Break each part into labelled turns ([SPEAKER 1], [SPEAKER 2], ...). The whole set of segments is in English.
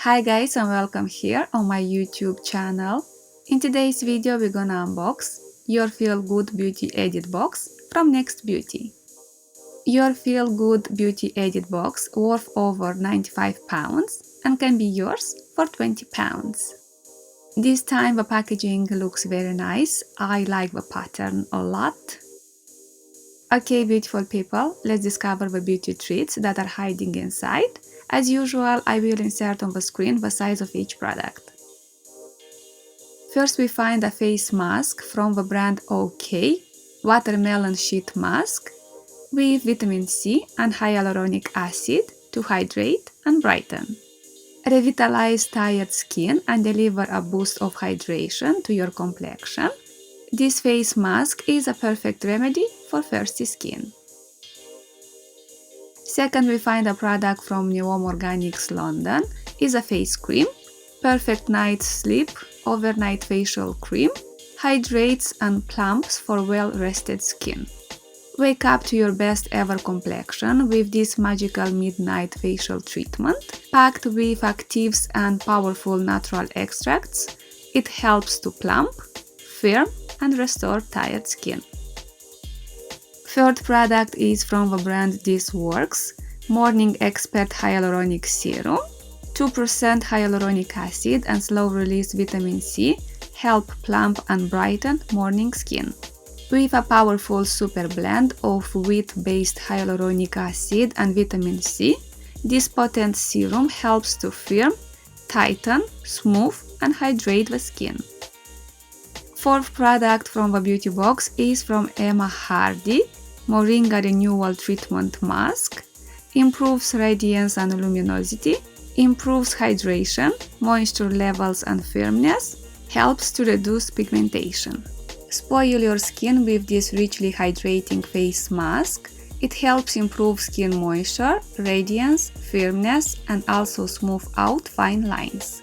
[SPEAKER 1] Hi guys and welcome here on my YouTube channel. In today's video we're gonna unbox your Feel Good Beauty Edit box from Next Beauty. Your Feel Good Beauty Edit box worth over £95 and can be yours for £20. This time the packaging looks very nice. I like the pattern a lot. Okay, beautiful people, let's discover the beauty treats that are hiding inside. As usual, I will insert on the screen the size of each product. First we find a face mask from the brand OK, watermelon sheet mask with vitamin C and hyaluronic acid to hydrate and brighten. Revitalize tired skin and deliver a boost of hydration to your complexion. This face mask is a perfect remedy for thirsty skin. Second, we find a product from Neom Organics London. Is a face cream, perfect night sleep, overnight facial cream, hydrates and plumps for well-rested skin. Wake up to your best ever complexion with this magical midnight facial treatment, packed with actives and powerful natural extracts. It helps to plump, firm and restore tired skin. Third product is from the brand This Works, Morning Expert Hyaluronic Serum. 2% hyaluronic acid and slow-release vitamin C help plump and brighten morning skin. With a powerful super blend of wheat-based hyaluronic acid and vitamin C, this potent serum helps to firm, tighten, smooth and hydrate the skin. Fourth product from the beauty box is from Emma Hardy, Moringa Renewal Treatment Mask. Improves radiance and luminosity, improves hydration, moisture levels and firmness, helps to reduce pigmentation. Spoil your skin with this richly hydrating face mask. It helps improve skin moisture, radiance, firmness and also smooth out fine lines.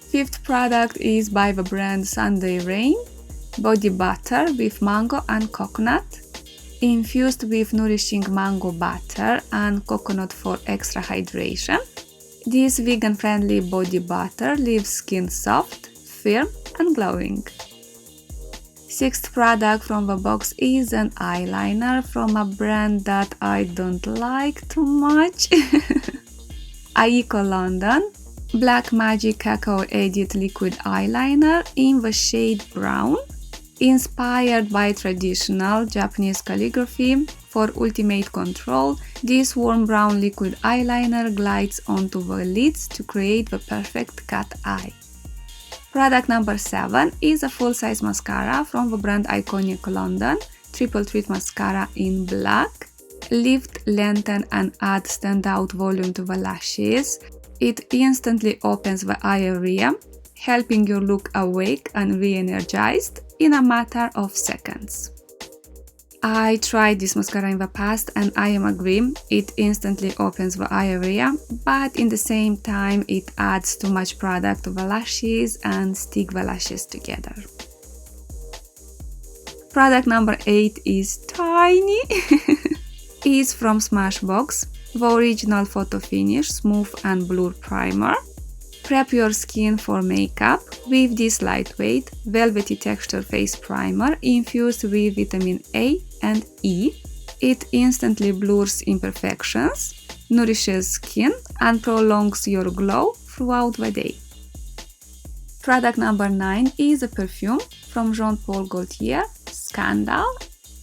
[SPEAKER 1] Fifth product is by the brand Sunday Rain, body butter with mango and coconut. Infused with nourishing mango butter and coconut for extra hydration. This vegan-friendly body butter leaves skin soft, firm and glowing. Sixth product from the box is an eyeliner from a brand that I don't like too much. Aiko London, Black Magic Cacao Edit Liquid Eyeliner in the shade Brown. Inspired by traditional Japanese calligraphy for ultimate control, this warm brown liquid eyeliner glides onto the lids to create the perfect cat eye. Product number 7 is a full-size mascara from the brand Iconic London, Triple Treat Mascara in black. Lift, lengthen and add standout volume to the lashes. It instantly opens the eye area, helping you look awake and re-energized in a matter of seconds. I tried this mascara in the past and I am agree, it instantly opens the eye area, but in the same time it adds too much product to the lashes and stick the lashes together. Product number 8 is tiny. Is from Smashbox, the original Photo Finish Smooth and Blur Primer. Prep your skin for makeup with this lightweight, velvety texture face primer infused with vitamin A and E. It instantly blurs imperfections, nourishes skin and prolongs your glow throughout the day. Product number 9 is a perfume from Jean Paul Gaultier, Scandal,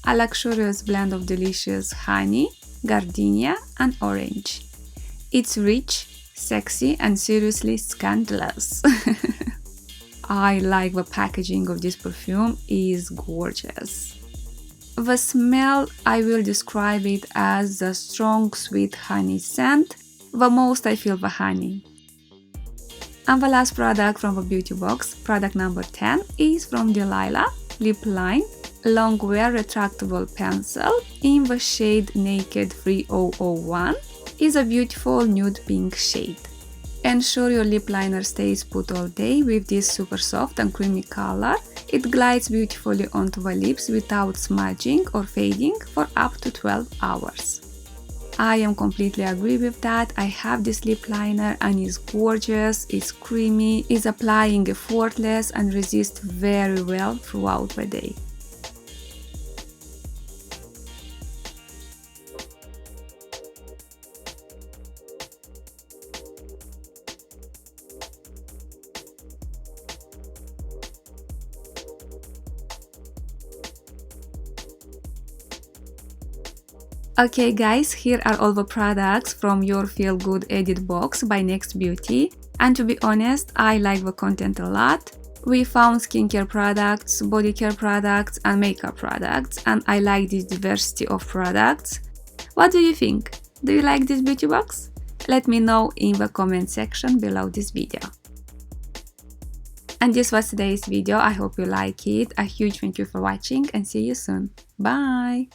[SPEAKER 1] a luxurious blend of delicious honey, gardenia and orange. It's rich, sexy and seriously scandalous. I like the packaging of this perfume, is gorgeous. The smell, I will describe it as a strong sweet honey scent. The most I feel the honey. And the last product from the beauty box, product number 10, is from Delilah Lip Line Long Wear Retractable Pencil in the shade Naked 3001. Is a beautiful nude pink shade. Ensure your lip liner stays put all day with this super soft and creamy color. It glides beautifully onto the lips without smudging or fading for up to 12 hours. I am completely agree with that. I have this lip liner and it's gorgeous, it's creamy, it's applying effortless and resists very well throughout the day. Okay guys, here are all the products from your Feel Good Edit box by Next Beauty. And to be honest, I like the content a lot. We found skincare products, body care products and makeup products, and I like this diversity of products. What do you think? Do you like this beauty box? Let me know in the comment section below this video. And this was today's video. I hope you like it. A huge thank you for watching and see you soon. Bye!